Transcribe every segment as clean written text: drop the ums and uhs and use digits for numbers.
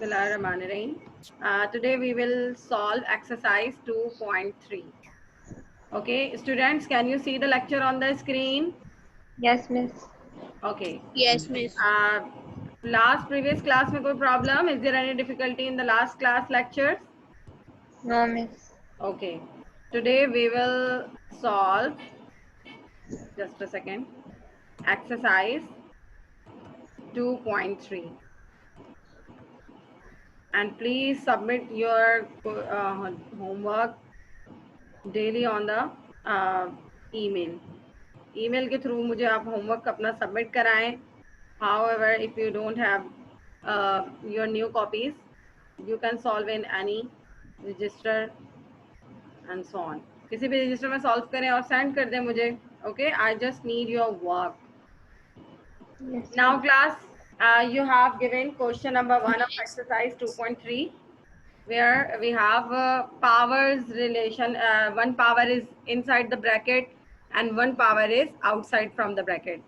Bismillahirrahmanirrahim. Today we will solve exercise 2.3. Okay, students, can you see the lecture on the screen? Yes, miss. Okay. Yes, miss. Previous class में कोई problem? Is there any difficulty in the last class lectures? No, miss. Okay. Today we will solve, just a second, exercise 2.3. And please submit your homework daily on the email. email के through मुझे आप homework अपना submit कराएं. However, if you don't have your new copies, you can solve in any register and so on. किसी भी register में solve करें और सेंड कर दें मुझे. Okay, I just need your work. Yes. Now class, you have given question number 1 of exercise 2.3, where we have powers relation. One power is inside the bracket and one power is outside from the bracket.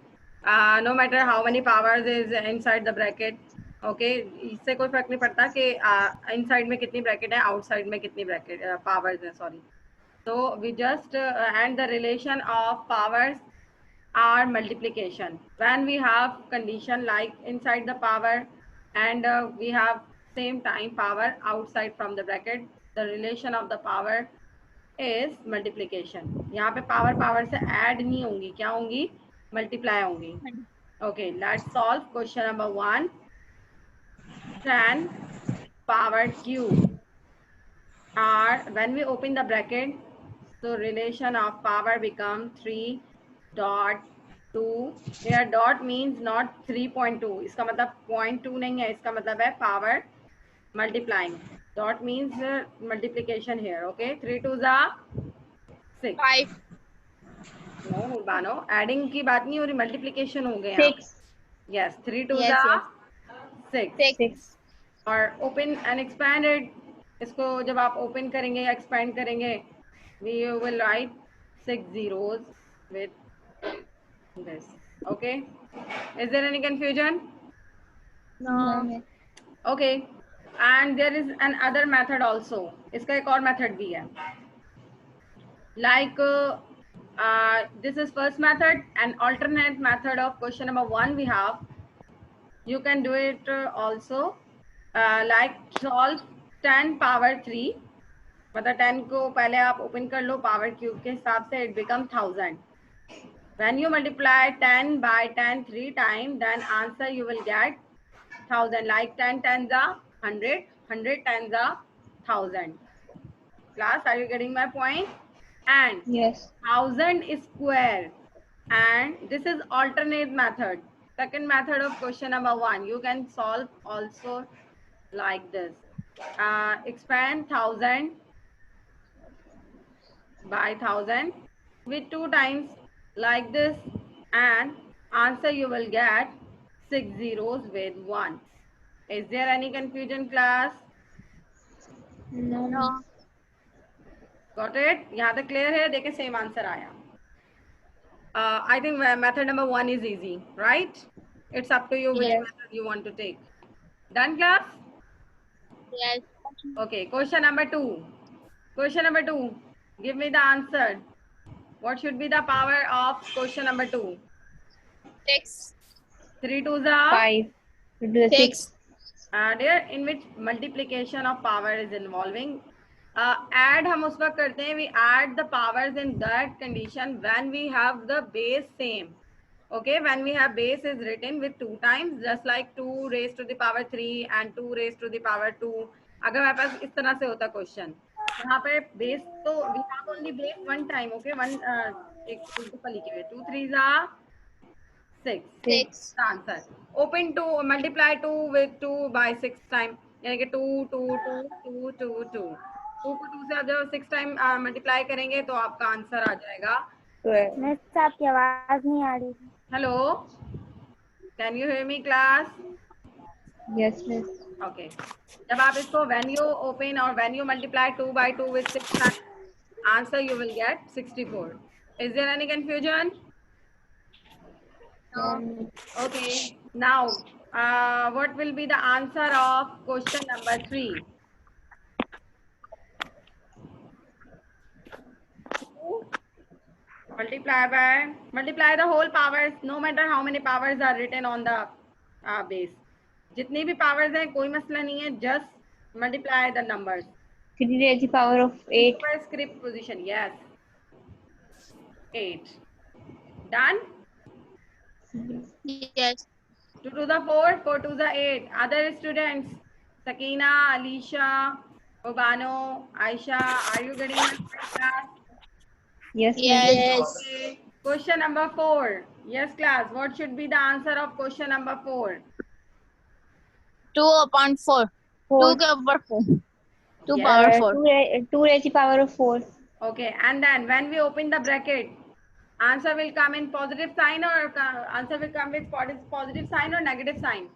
No matter how many powers is inside the bracket, okay, इससे कोई फर्क नहीं पड़ता कि inside में कितनी bracket है, outside में कितनी bracket powers है, sorry. So we just and the relation of powers are multiplication. When we have condition like inside the power and we have same time power outside from the bracket, the relation of the power is multiplication. यहाँ पे power से add नहीं होंगी, क्या होंगी? Multiply होंगी. Okay, let's solve question number 1. 10 power cube are, when we open the bracket, so relation of power become 3.2. Here dot means not 3.2. इसका मतलब 0.2 नहीं है, इसका मतलब है power multiplying. Dot means multiplication here. Okay, 3 2 are 6. 5. No, Urbano, adding की बात नहीं हो रही, multiplication हो गया. 6. Yes, 3 2 Yes, are yes. 6. 6. और open and expanded, इसको जब आप open करेंगे या expand करेंगे, we will write 6 zeros with this. Okay, is there any confusion? No, miss. Okay, and there is another method also. इसका एक और method भी है. Like this is first method, and alternate method of question number 1 we have. You can do it also like solve 10 power 3. मतलब 10 को पहले आप open कर लो पावर क्यूब के हिसाब से, it become 1000. When you multiply 10 by 10 3 times, then answer you will get 1000. Like 10 tens are 100, 100 tens are 1000. Class, are you getting my point? And Yes. 1000 is square, and this is alternate method. Second method of question number 1, you can solve also like this. Expand 1000 by 1000 with 2 times like this, and answer you will get 6 zeros with 1. Is there any confusion, class? No. No. Got it? यहाँ तक clear है? देखिए same answer आया. I think method number 1 is easy, right? It's up to you which Yes. method you want to take. Done, class? Yes. Okay, question number 2. Question number 2. Give me the answer. What should be the power of question number 2? 6. 3 2s are 5. To do the 6. there, in which multiplication of power is involving. Add हम उस वक्त करते हैं, we add the powers in that condition when we have the base same. Okay, when we have base is written with 2 times, just like 2 raised to the power 3 and 2 raised to the power 2. अगर हमारे पास इस तरह से होता question, यहाँ पे base तो we have only base one time. Okay, one एक सिंपल लिखे हुए 2 3s are 6. 6. The answer. Open 2, multiply 2 with 2 by 6 time. यानी कि 2 2 2 2 2 2. 2 को 2 से आप जब 6 टाइम मल्टीप्लाई करेंगे तो आपका आंसर आ जाएगा 12. मिस आपकी आवाज नहीं आ रही. Hello, can you hear me class? Yes, miss. Okay, जब आप इसको when you open और when you multiply 2 by 2 with 6 times, answer you will get 64. Is there any confusion? No. Okay, now What will be the answer of question number 3? Multiply the whole powers, no matter how many powers are written on the base. जितनी भी powers हैं कोई मसला नहीं है, just multiply the numbers. 3 raised to the power of 8. Superscript position, yes. 8. Done? Yes. 2 to the 4, 4 to the 8. Other students, Sakina, Alicia, Obano, Aisha, are you getting my class? Yes, miss. Yes. Okay. Question number 4. Yes, class. What should be the answer of question number 4? 2 upon 4. 4. 2 के ऊपर 4. 2 Yes. power 4. 2 raised to the power of 4. Okay. And then when we open the bracket, answer will come in positive sign or answer will come with positive sign or negative sign?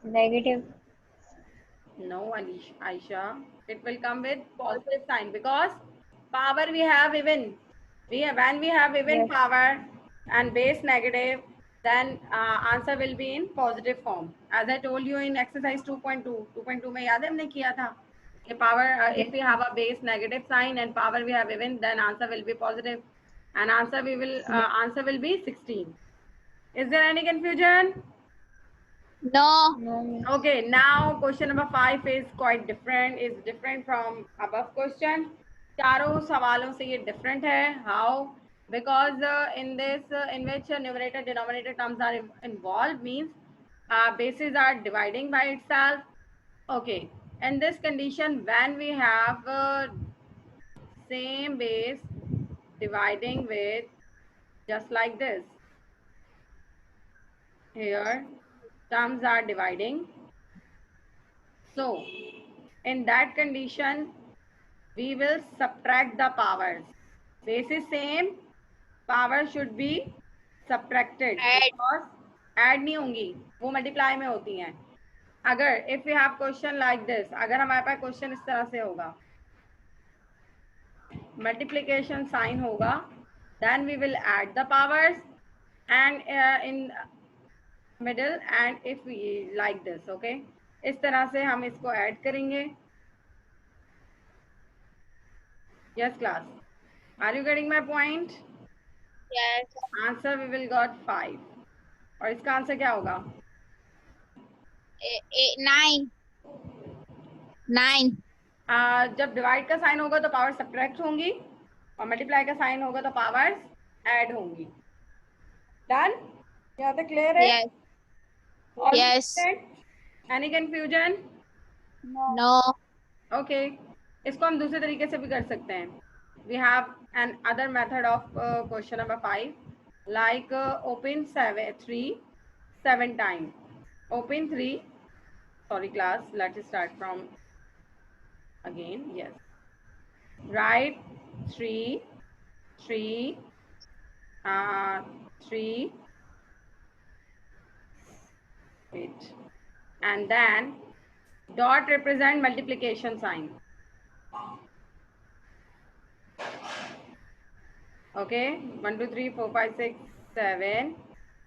Negative. No, Aisha. It will come with positive sign because power we have even. When we have even Yes. power and base negative, then answer will be in positive form. As I told you in exercise 2.2. 2.2 में याद है हमने किया था कि power if we have a base negative sign and power we have even, then answer will be positive, and answer will be 16. Is there any confusion? No. No, miss. Okay, now question number 5 is quite different. Is different from above question. चारों सवालों से ये different है. How? Because in this, in which numerator denominator terms are involved, means bases are dividing by itself. Okay. In this condition, when we have same base dividing with just like this, here terms are dividing. So in that condition, we will subtract the powers. Base is same, power should be subtracted. Add. Because add नहीं होंगी, वो multiply में होती हैं. अगर if we have question like this, अगर हमारे पास question इस तरह से होगा, multiplication sign होगा, then we will add the powers and in middle, and if we like this, okay, इस तरह से हम इसको add करेंगे. Yes, class. Are you getting my point? Yes. Answer we will got 5. और इसका आंसर क्या होगा? 9. 9. जब डिवाइड का साइन होगा तो पावर सब्ट्रैक्ट होंगी और मल्टीप्लाई का साइन होगा तो पावर्स ऐड होंगी. डन? यहाँ तक क्लियर है? Yes. All Yes. understand? Any confusion? No. Okay. इसको हम दूसरे तरीके से भी कर सकते हैं. We have an other method of question number 5, like open 7 times. Open 3. Sorry class, let's start from again. Yes. Write 3, 3, 3. Wait. And then dot represent multiplication sign. Okay, 1, 2, 3, 4, 5, 6, 7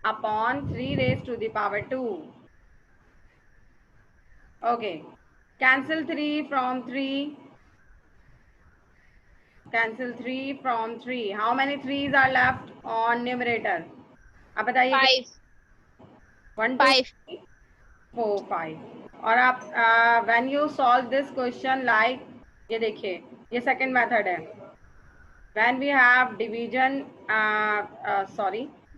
upon 3 raised to the power 2. Okay, cancel 3 from 3. Cancel 3 from 3. How many 3s are left on numerator? अब बताइए. 5. 1, 2, 5. 3, 4, 5. और आप when you solve this question, like ये देखिए, ये second method है. When we have division,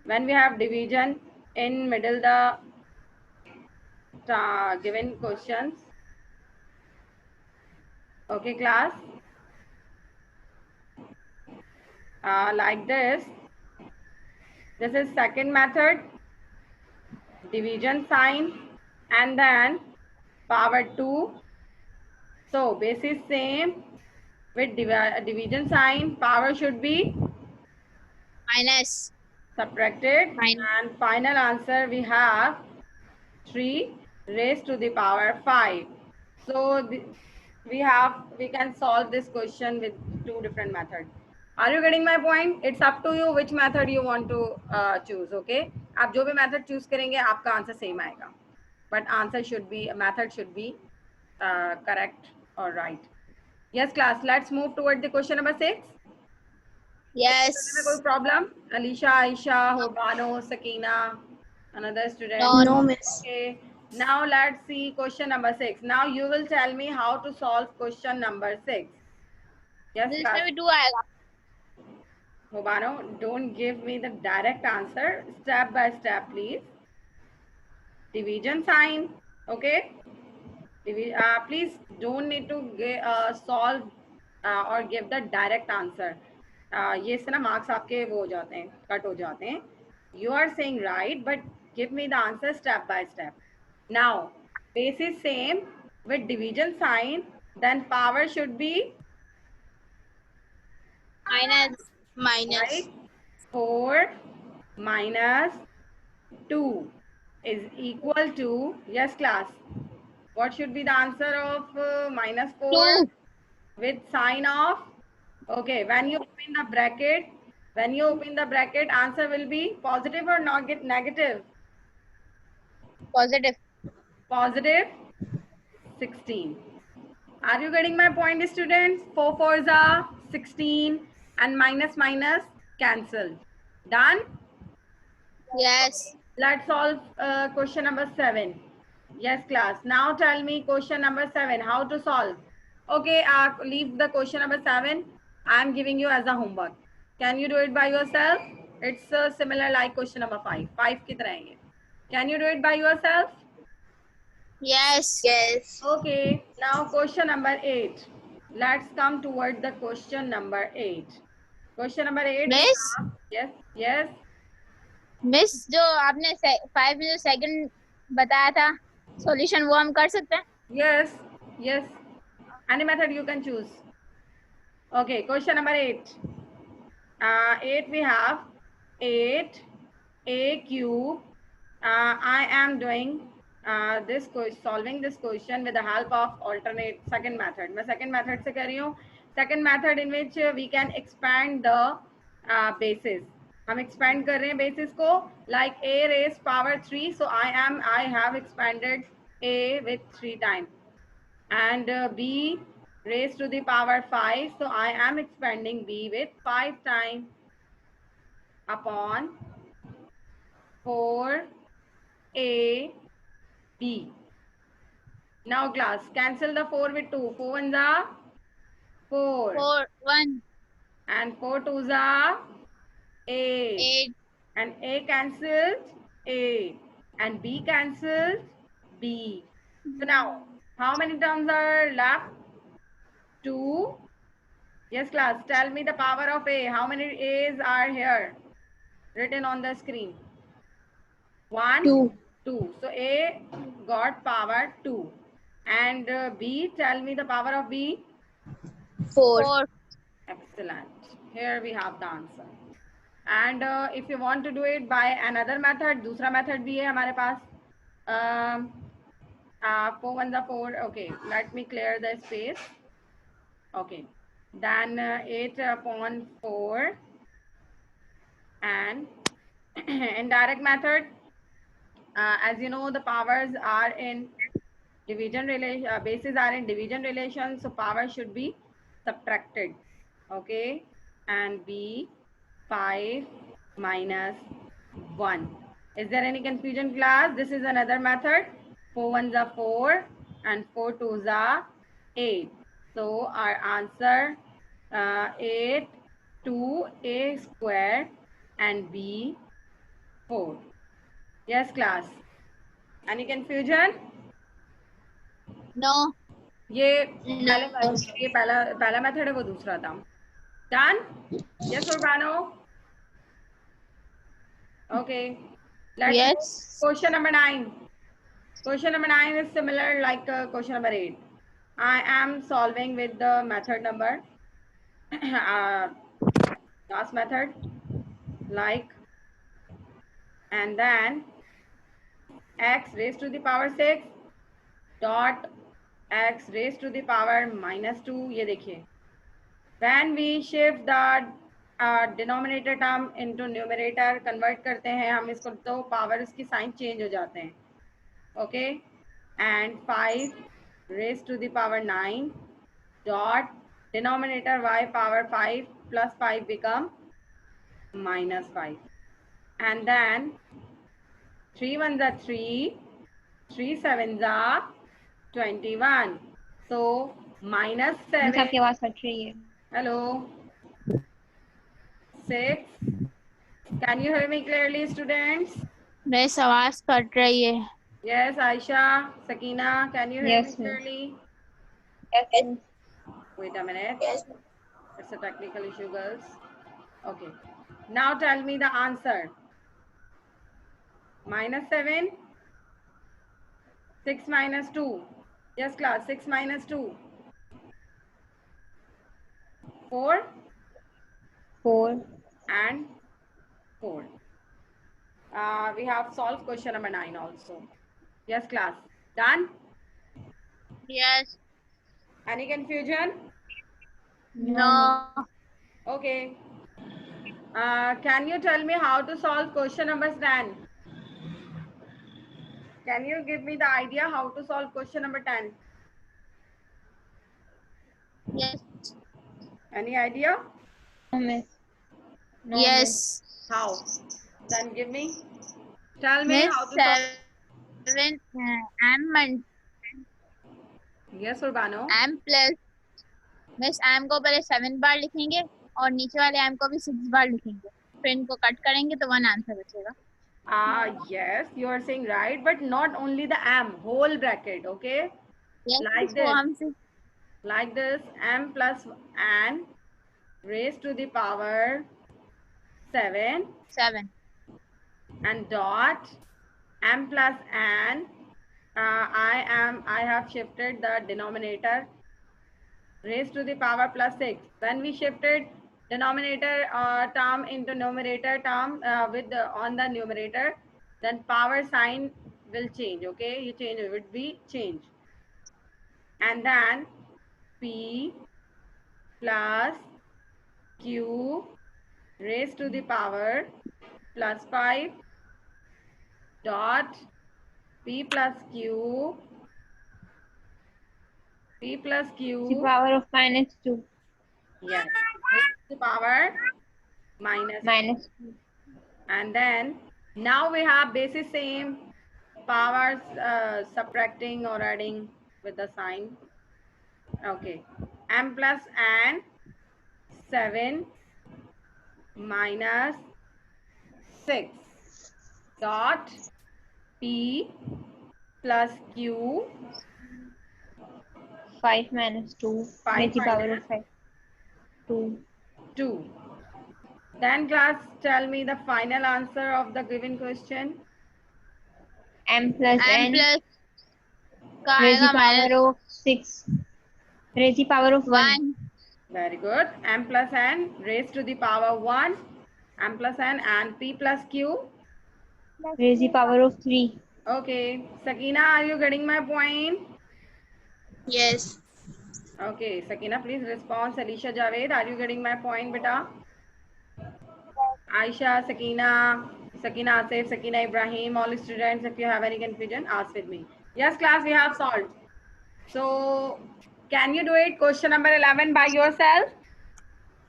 when we have division in middle the given questions. Okay, class. Like this. This is second method. Division sign and then power 2. So base is same. With division sign, power should be Minus. subtracted. Minus. And final answer we have 3 raised to the power 5. So we can solve this question with 2 different methods. Are you getting my point? It's up to you which method you want to choose. Okay. आप जो भी method choose करेंगे आपका answer same आएगा, but answer should be, method should be correct और right. Yes class, let's move toward the question number 6. Yes. कोई problem? Alicia, Aisha, Hobano, Sakina, another student. No. No, miss. Okay, now let's see question number 6. Now you will tell me how to solve question number 6. Yes इसमें class. भी 2 आएगा. Hobano, don't give me the direct answer. Step by step, please. Division sign. Okay. Please don't need to solve or give the direct answer. ये से ना marks आपके वो हो जाते हैं, कट हो जाते हैं. You are saying right, but give me the answer step by step. Now, base is same with division sign, then power should be Minus. right. 4 minus 2 is equal to, yes class, what should be the answer of minus 4 2. with sign of, okay, when you open the bracket, answer will be positive or negative? Positive. Positive 16. Are you getting my point, students? 4 4s are 16 and minus minus cancel. Done? Yes. Let's solve question number 7. Yes, class. Now tell me question number 7. How to solve? Okay, leave the question number 7. I am giving you as a homework. Can you do it by yourself? It's similar like question number 5. 5 की तरह है ये. Can you do it by yourself? Yes. Yes. Okay. Now question number 8. Let's come toward the question number 8. Question number 8. Miss? Yes. Yes. Miss जो आपने 5 में जो second बताया था सॉल्यूशन वो हम कर सकते हैं. Yes, yes. Any method you can choose. Okay, question number 8. 8 we have 8 a cube. I am doing solving this question with the help of alternate second method. मैं second method से कर रही हूँ. Second method in which we can expand the bases. हम expand कर रहे हैं bases को like a raised power 3. So I have expanded a with 3 times. And b raised to the power 5. So I am expanding b with 5 times upon 4 a b. Now class, cancel the 4 with 2. 4 ones are 4. 4 1 And 4 twos are 8. 8. And a cancelled a. And b cancelled b. So now, how many terms are left? 2. Yes, class. Tell me the power of a. How many a's are here? Written on the screen. 1, 2. 2. So a got power 2. And b, tell me the power of b. 4. Excellent. Here we have the answer. And if you want to do it by another method, दूसरा method भी है हमारे पास. 4 ones are 4. Okay, let me clear the space. Okay, then 8 upon 4. And in direct method, as you know, the powers are in division relation, bases are in division relation, so power should be subtracted. Okay, and b 5 minus 1. Is there any confusion, class? This is another method. 4 ones are 4 and 4 twos are 8. So our answer 8 2a square and b 4. Yes, class. Any confusion? No. ये पहला method है, वो दूसरा था. Done? Yes, Urbano? Okay. Let's Yes. question number 9. Question number 9 is similar like question number 8. I am solving with the method number last method like, and then x raised to the power 6 dot x raised to the power minus 2. ये देखिए, when we shift the denominator term into numerator convert करते हैं हम इसको, तो power इसकी sign change हो जाते हैं. Okay, and 5 raise to the power 9 dot denominator y power 5 plus 5 become -5, and then 3 1s are 3, 3 7s are 21. So -7. आपकी आवाज कट रही है. Hello. 6. Can you hear me clearly, students? Miss आवाज cut रही है. Yes, Aisha, Sakina, can you hear Yes, me ma'am. clearly? Yes. Wait a minute. Yes. It's a technical issue, girls. Okay. Now tell me the answer. -7. 6 minus 2. Yes, class. 6 minus 2. 4 4. and 4. We have solved question number 9 also. Yes, class. Done? Yes. Any confusion? No. Okay. Can you tell me how to solve question number 10? Can you give me the idea how to solve question number 10? Yes. Any idea? No, miss. No, Yes. How? Then give me. Tell me Miss how to solve. 7 m Yes, Urbano. m plus miss m को पहले 7 बार लिखेंगे और नीचे वाले m को भी 6 बार लिखेंगे, फिर इनको कट करेंगे तो 1 आंसर बचेगा. Yes, you are saying right, but not only the m, whole bracket, okay? Yes, Like इसको this. हम सिर्फ Like this, m plus n raised to the power 7 7. and dot m plus n. I have shifted the denominator raised to the power plus 6. When we shifted denominator term into numerator term on the numerator, then power sign will change. Okay, you change, it would be change, and then p plus q raised to the power plus 5 dot p plus q the power of -2. Yes, raised to the power minus. -2. And then now we have basis same powers subtracting or adding with the sign. Okay, m plus n 7 minus 6 dot p plus q 5 minus 2. 5 Raise the power minus of 5. 2. 2. Then class, tell me the final answer of the given question. M plus m n. Plus का Raise the आएगा power of 6. Raise the power of 1. 1. Very good. M plus n raised to the power 1. M plus n and p plus q. Raise the power of 3. Okay. Sakina, are you getting my point? Yes. Okay. Sakina, please respond. Alisha Javed, are you getting my point, beta? Aisha, Sakina, Asif, Sakina Ibrahim, all students, if you have any confusion, ask with me. Yes, class, we have solved. So, can you do it? Question number 11 by yourself?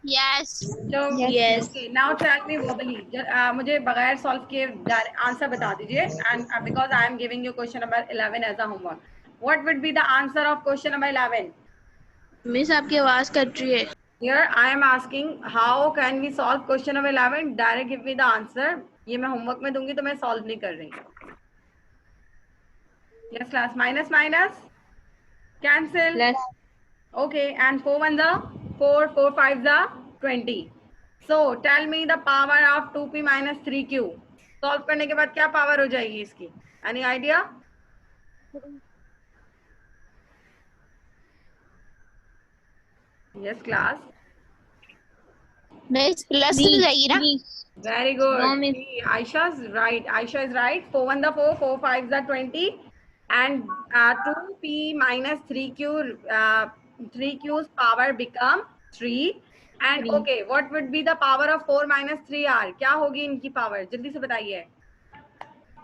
Yes. So, Yes. Okay, now tell me verbally. मुझे बगैर solve किए answer बता दीजिए. And because I am giving you question number 11 as a homework. What would be the answer of question number 11? Miss आपकी आवाज cut रही है. Here I am asking how can we solve question number 11? Direct give me the answer. ये मैं homework में दूंगी तो मैं solve नहीं कर रही. Yes class, minus minus cancel. Plus. Okay, and 4 1s are 4, 4 5s are 20. So tell me the power of 2p minus 3q. Solve करने के बाद क्या power हो जाएगी इसकी? Any idea? Yes class. Miss plus हो जाएगी ना. Very good. No, miss. Aisha's right. Aisha is right. 4 1s are 4, 4 5s are 20, and 2p minus 3q 3q's power become 3, and okay, what would be the power of 4 minus 3r? क्या होगी इनकी power, जल्दी से बताइए.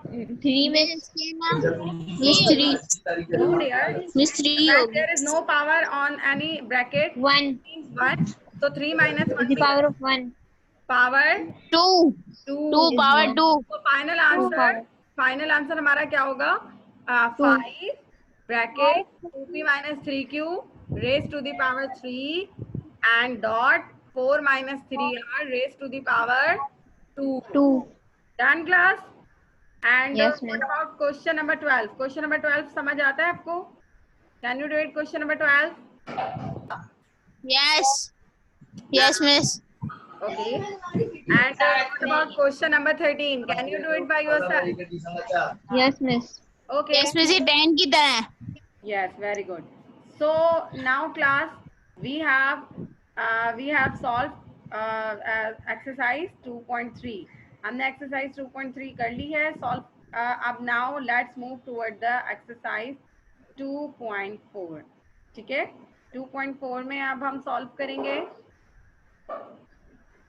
3 में miss ये ना miss 3 No dear, miss 3 when होगी. there is no power on any bracket, 1 means 1. So 3 minus is 1 the will power of 1. power 2 2. is power 1. 2. So final answer हमारा क्या होगा? 5 bracket 2p minus 3q raised to the power 3 and dot 4 minus 3r raised to the power 2. 2. Done class? And Yes, what ma'am. about question number 12? Question number 12 समझ आता है आपको? Can you do it question number 12? Yes. Yes, miss. Okay. And what about question number 13? Can you do it by yourself? Yes, miss. Okay. Yes, miss. ये 10 की तरह है. Yes, very good. So now class, we have solved exercise 2.3. हमने exercise 2.3 कर ली है solve. अब now let's move toward the exercise 2.4. ठीक है? 2.4 में अब हम solve करेंगे.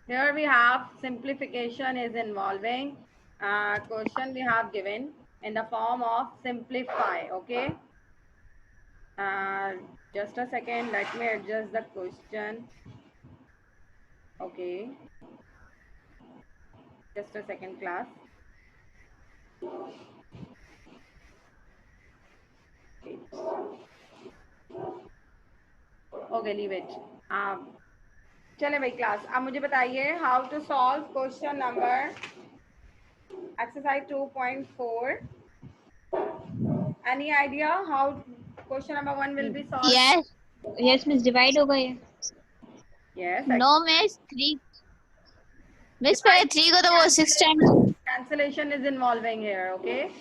Here we have simplification is involving question we have given in the form of simplify. Okay. Just a second, let me adjust the question. Okay, just a second class. Okay, leave it. चले भाई class, अब मुझे बताइए how to solve question number exercise 2.4. Any idea how question number 1 will be solved? Yes. Yes, miss. Divide होगा ये. Yes. No, miss. 3. Miss पहले 3 को तो वो 6 times. Cancellation is involving here. Okay.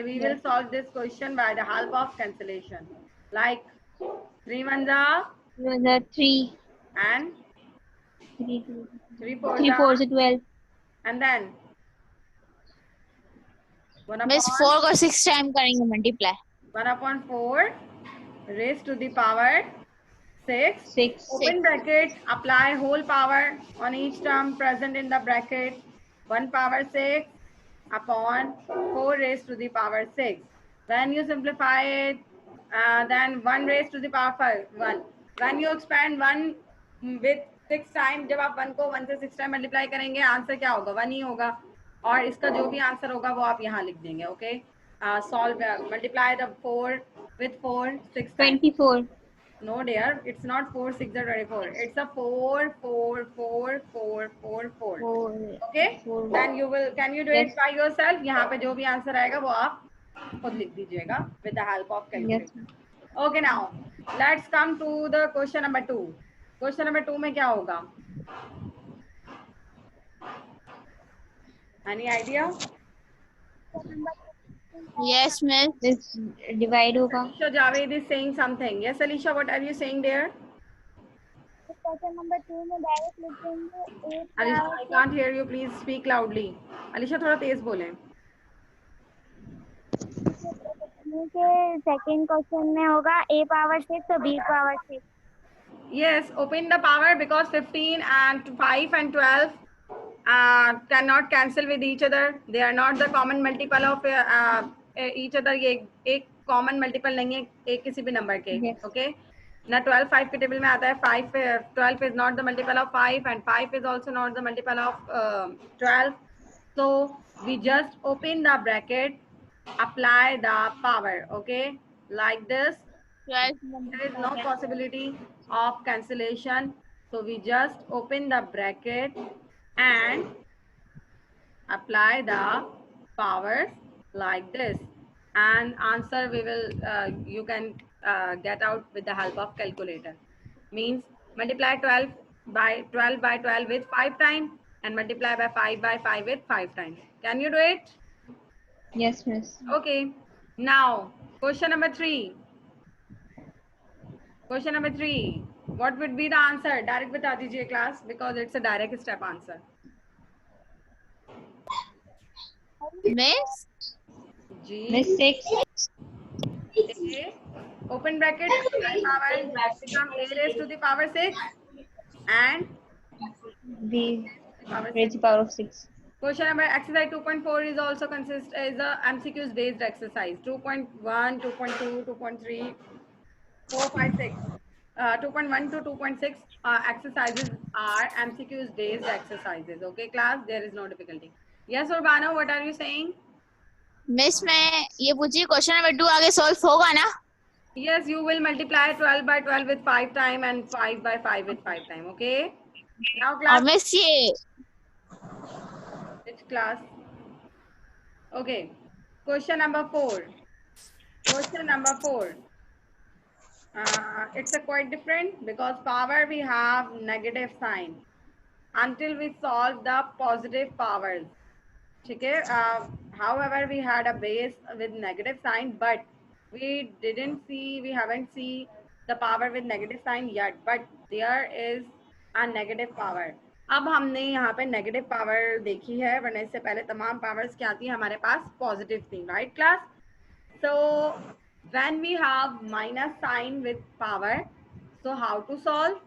We will solve this question by the help of cancellation. Like 3 ones are No, the 3. and 3 3 fours 3 are, 4 is 12. and then 1 miss upon 4 को 6 time करेंगे multiply. 1 upon 4 raised to the power 6. 6. Open bracket, apply whole power on each term present in the bracket. 1 power 6 upon 4 raised to the power 6. When you simplify it, then 1 raised to the power 5, 1. When you expand 1 with 6 times, जब आप 1 को 1 से 6 time multiply करेंगे, answer क्या होगा? 1 ही होगा. और इसका जो भी आंसर होगा वो आप यहाँ लिख देंगे. Okay. Solve, multiply the 4 with 4 6 times. 24. No dear, it's not 4 6 are 24. It's a 4 4 4 4 4 4. 4. Okay. 4. Then you will, can you do Yes. it by yourself? यहाँ पे जो भी आंसर आएगा वो आप खुद लिख दीजिएगा with the help of calculator. Yes. Okay, now let's come to the question number 2. Question number 2 में क्या होगा? Any idea? Yes, miss. This divide होगा. Alisha Javed is saying something. Yes, Alisha, what are you saying there? Question number 2 में direct लिखेंगे Alisha, I can't hear you. Please speak loudly. Alisha, थोड़ा तेज बोलें. के second question में होगा a power 6 और b power 6. Yes, open the power because 15 and 5 and 12 cannot cancel with each other. They are not the common multiple of each other. ये एक common multiple नहीं है एक किसी भी number के. Yes. Okay. ना 12 5 के टेबल में आता है. 12 is not the multiple of 5 and 5 is also not the multiple of 12. So we just open the bracket, apply the power. Okay, like this. 12. There is no possibility of cancellation, so we just open the bracket and apply the powers like this, and answer we will you can get out with the help of calculator. Means multiply 12 by 12 with 5 times and multiply by 5 by 5 with 5 times. Can you do it? Yes, miss. Okay, now question number 3. Question number 3. What would be the answer? Direct बता दीजिए class because it's a direct step answer. Miss. G. Miss 6. A. Open bracket. Power become a raised to the power 6. and B power raised 6. to power of 6. Question number exercise 2.4 is also consist is a MCQs based exercise. 2.1, 2.2, 2.3, 4, 5, 6. 2.1 to 2.6 exercises are MCQs based exercises. Okay, class, there is no difficulty. Yes, Urbano, what are you saying? Miss मैं ये पूछी question number 2 आगे solve होगा ना? Yes, you will multiply 12 by 12 with 5 time and 5 by 5 with 5 time. Okay. Now और class, miss ये which class? Okay. Question number 4. Question number 4. It's a quite different because power we have negative sign until we solve the positive powers. Okay. However, we had a base with negative sign, but we haven't seen the power with negative sign yet, but there is a negative power. अब हमने यहाँ पे negative power देखी है, वरना इससे पहले तमाम पावर्स क्या थी हमारे पास, पॉजिटिव थी, right class? So when we have minus sign with power, so how to solve?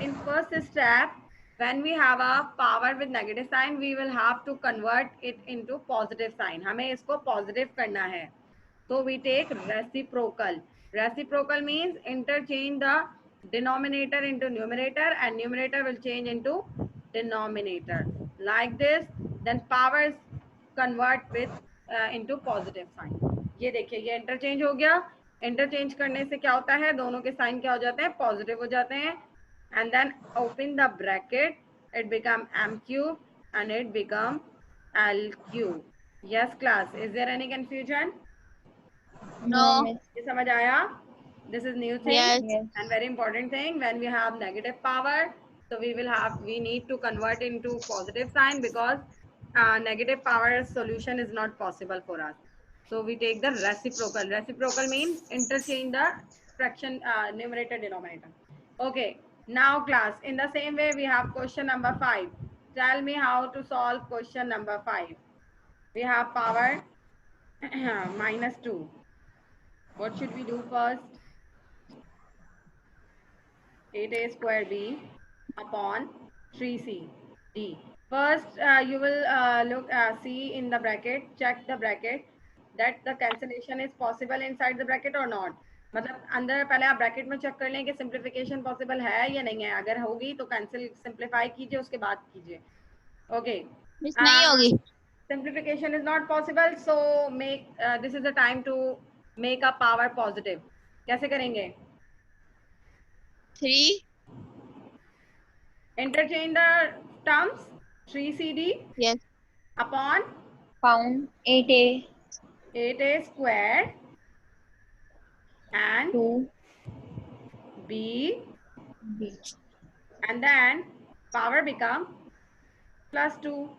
In first step, when we have a power with negative sign, we will have to convert it into positive sign. हमें इसको positive करना है. So we take reciprocal. Reciprocal means interchange the denominator into numerator and numerator will change into denominator. Like this, then powers convert with into positive sign. ये देखिए ये interchange हो गया. Interchange करने से क्या होता है, दोनों के साइन क्या हो जाते हैं, पॉजिटिव हो जाते हैं. And then open the bracket, it become m cube and it become l cube. Yes class, is there any confusion? No. miss. ये समझ आया? This is new thing. Yes. Yes. And very important thing, when we have negative power, so we need to convert into positive sign because negative power solution is not possible for us. So we take the reciprocal. Reciprocal means interchange the fraction numerator denominator. Okay, now class, in the same way we have question number 5. Tell me how to solve question number 5. We have power minus 2. What should we do first? 8a square b upon 3c d. First, you will see in the bracket, check the bracket that the cancellation is possible inside the bracket or not. मतलब अंदर पहले आप bracket में check कर लें कि simplification possible है या नहीं है. अगर होगी तो कैंसिल सिंप्लीफाई कीजिए, उसके बाद कीजिए. ओके. मिस नहीं होगी. Simplification is not possible, so make this is the time to make a power positive. कैसे करेंगे? 3. Interchange the terms. 3cd Yes. upon Pound 8a 8a square and 2 b, b. and then power become plus 2,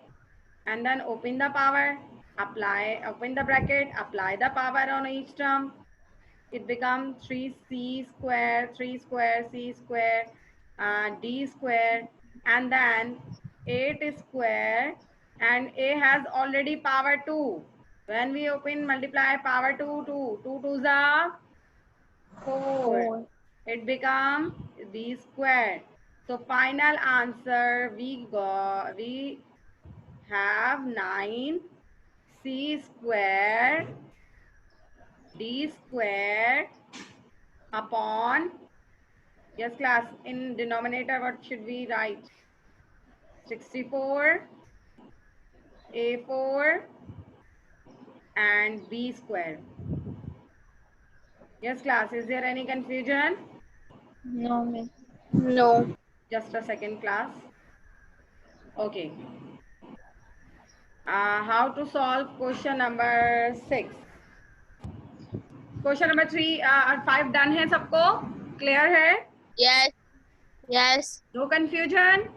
and then open the power, open the bracket, apply the power on each term. It becomes 3c square, 3 square, c square, d square, and then 8 square, and a has already power 2. When we open multiply power 2, 2 2 are 4. It becomes b square. So final answer we have 9 c square d square upon, yes class, in denominator what should we write? 64 a4 and b square. Yes class, is there any confusion? No, miss. No. Just a second class. Okay. How to solve question number 6? Question number 3 और 5 done है सबको? Clear है? Yes. Yes. No confusion?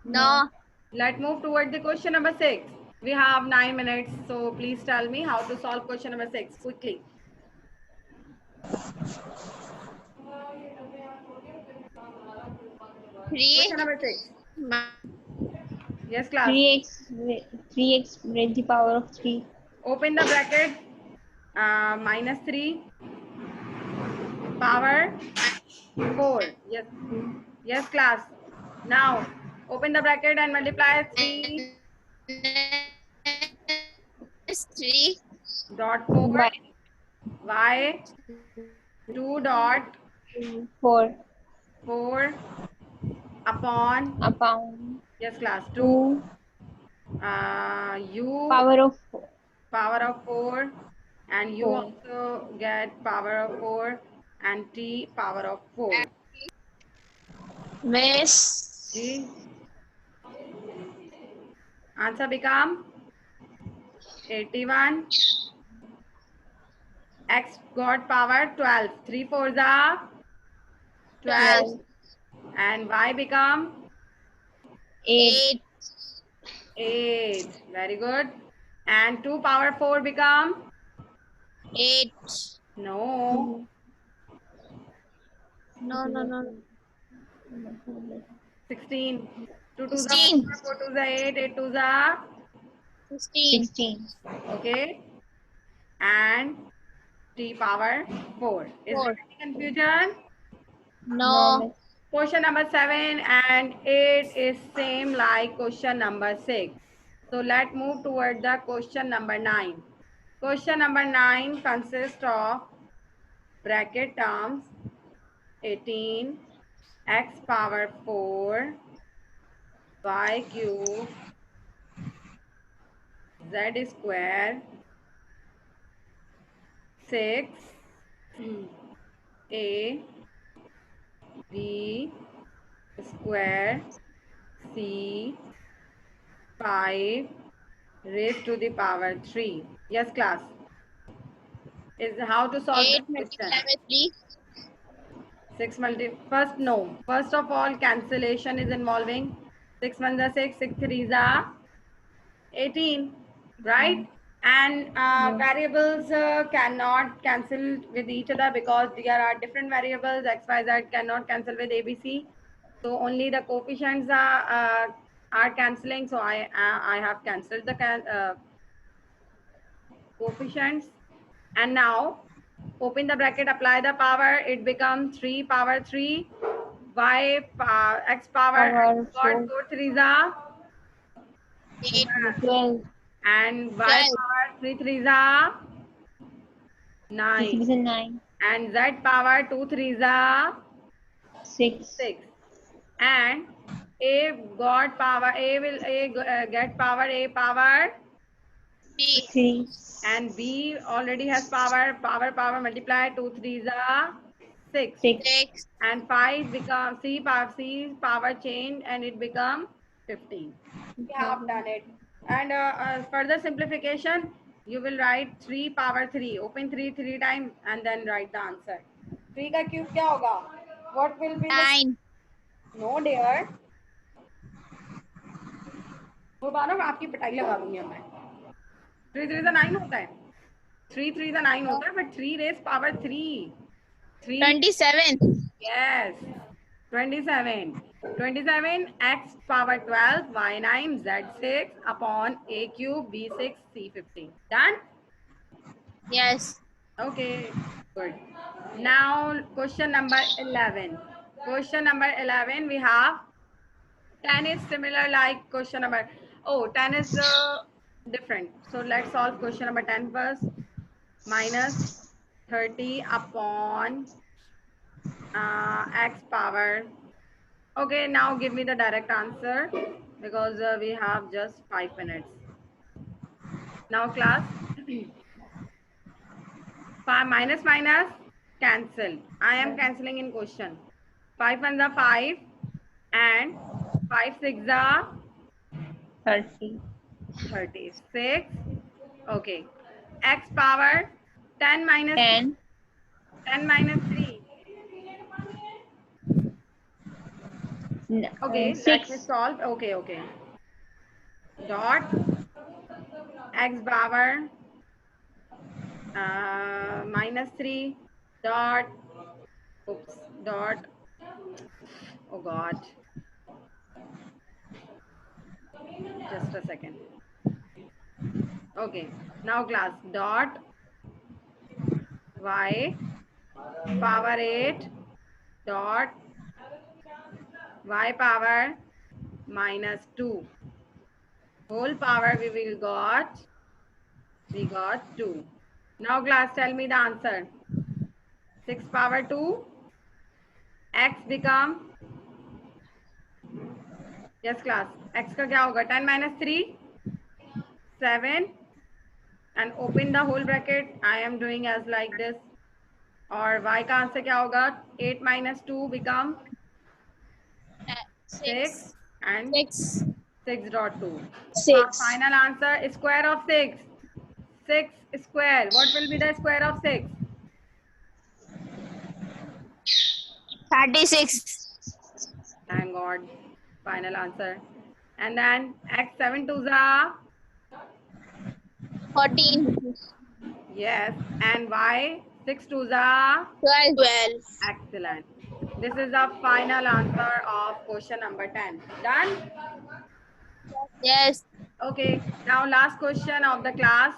No. Let's move toward the question number 6. We have 9 minutes, so please tell me how to solve question number 6 quickly. Question number 6. Yes, class. 3x raised to power of 3. Open the bracket. Minus 3 power 4. Yes. Yes, class. Now, open the bracket and multiply 3 3 dot 4 Y. y 2 dot 4 4 upon, upon yes, class, 2 2 u power of power of 4, and you 4. also get power of 4, and t power of 4. Miss. G. Answer become 81. X got power 12. 3 4s are 12. 12 And y become 8 8 8. Very good. And 2 power 4 become 8 no. no 16. 2 2s are 16 4, 4 2s are 8, 8 2s are 16 16 okay. And t power 4. Is 4 there any confusion? no no miss. Question number 7 and 8 is same like question number 6. So let's move toward the question number 9. Question number 9 consists of bracket terms 18 x power 4 y cube z square 6 a b square c 5 raised to the power 3. Yes, class. Is how to solve 8 this multiply question. by 3 6 multi. First, no. First of all, cancellation is involving 6 1s are 6, 6 3s are 18, right? And variables cannot cancel with each other because there are different variables. X, Y, Z cannot cancel with ABC. So only the coefficients are cancelling. So I have cancelled the coefficients. And now open the bracket, apply the power, it becomes 3 power 3 y x power Power got 4 4 3s are 8 12 and y 12 power 3 3s are 6 9 is 9 and z power 2 3s are 6 6 and a got power a will get power a power 3 3 and b already has power multiply 2 3s are 6 6 6 and 5 become c power change and it become 15. We have done it. And further simplification, you will write 3 power 3. Open 3 3 times and then write the answer. 3 का cube क्या होगा? What will be the 9 no dear? वो बार आपकी पिटाई लगा दूंगी अब मैं. 3 3 का 9 होता है. 3 3 का 9 होता है but 3 raised power 3. 3 27 yes. 27. 27 x power 12 y9 z6 upon a cube b6 c15. Done? yes Okay, good. Now question number 11. Question number 11 we have 10 is similar like question number, oh 10 is different. So let's solve question number 10 first. Minus 30 upon x power. Okay, now give me the direct answer because we have just 5 minutes. Now class, 5 minus minus cancel. I am cancelling in question. 5 ones are 5 and 5 6 are 30 36. Okay. X power 10 minus 10 10 minus 3. Okay, let me 6 solve. Okay, okay. Dot x power minus 3 dot oops dot oh god, just a second. Okay, now class dot y power 8 dot y power minus 2 whole power we got 2. Now class, tell me the answer. 6 power 2 x become, yes class, x का क्या होगा? 10 minus 3 7 and open the whole bracket. I am doing as like this. और y का answer क्या होगा? 8 minus 2 become 6 and 6.2. 6. Final answer is square of 6. 6 square. What will be the square of 6? 36. Thank God. Final answer. And then x 7 to the 14. yes, and y 6 to the 12. excellent. This is the final answer of question number 10. Done? Yes. Okay. Now last question of the class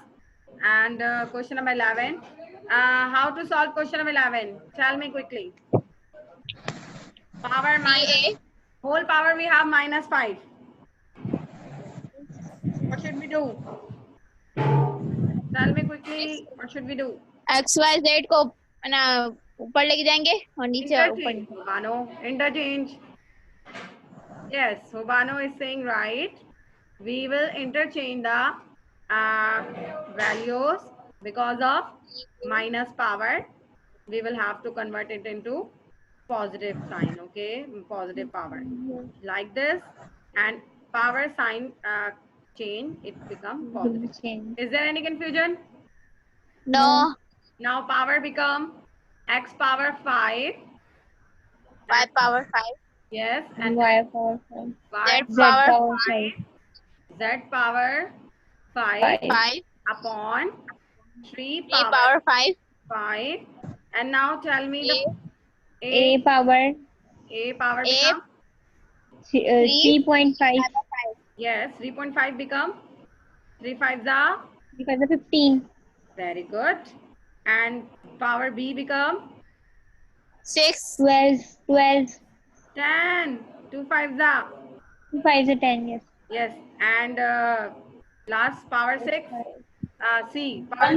and question number 11. How to solve question number 11? Tell me quickly. Power minus whole power we have minus 5. What should we do? Tell me quickly. What should we do? X Y Z को ना ऊपर लेके जाएंगे और नीचे ऊपर. Interchange. Hubano, interchange. Yes, Hubano is saying right. We will interchange the values because of minus power. We will have to convert it into positive sign, okay? Positive power. Like this. And power sign change, it become positive. Is there any confusion? No. Now power become x power 5. Y power 5. Yes, and Y power 5. y Z Z power 5. z power 5 5. upon 3 3 power power 5. 5. And now tell me the A power a power A become 3.5. yes 3.5 become 3 5 the Because of 15. very good. And power b become 6. 12. 10 2 5 the 2 5 is 10, yes. yes. And last power 6 c power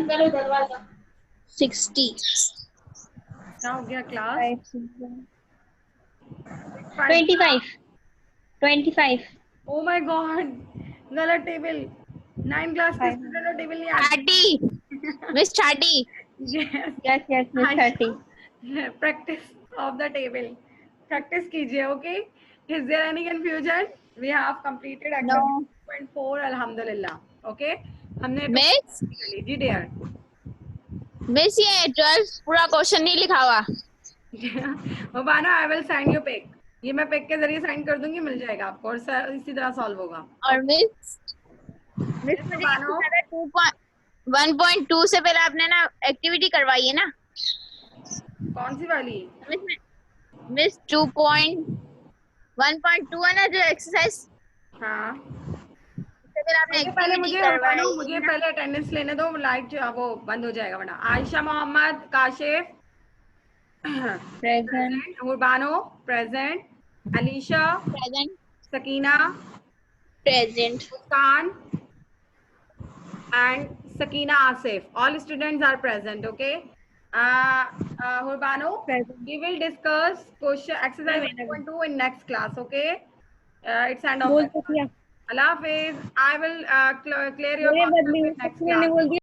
60. now get class 5, 6, 5. 25. 25. Oh my god, गलत table 9 class के student को table नहीं आती 30. Miss 30. yes Yes, Miss 30. practice of the table practice कीजिए. Okay, is there any confusion? We have completed activity 2.4 alhamdulillah. Okay, हमने Miss जी dear. Miss ये 12 पूरा question नहीं लिखा हुआ. Hubano, I will send you pic. ये मैं पिक के जरिए साइन कर दूंगी, मिल जाएगा आपको और इसी तरह सॉल्व होगा. और मिस मुझे 1.2 से पहले आपने ना एक्टिविटी करवाई है ना. कौन सी वाली? मिस 1.2 है ना जो एक्सरसाइज. हाँ उससे पहले आपने पहले एक्टिविटी करवाई. मुझे पहले अटेंडेंस लेने दो, लाइट वो बंद हो जाएगा वरना. Ayesha Mohammed, Kashif Present. Urbano present, Alicia present. Sakina present. Muskan and Sakina Asif, all students are present. Okay, Urbano, Present. we will discuss question exercise 1.2 in next class. Okay, it's end of बोल तो किया. Allah Hafiz. I will clear your मेरे concept बदले in next मैंने class. बोल दिया.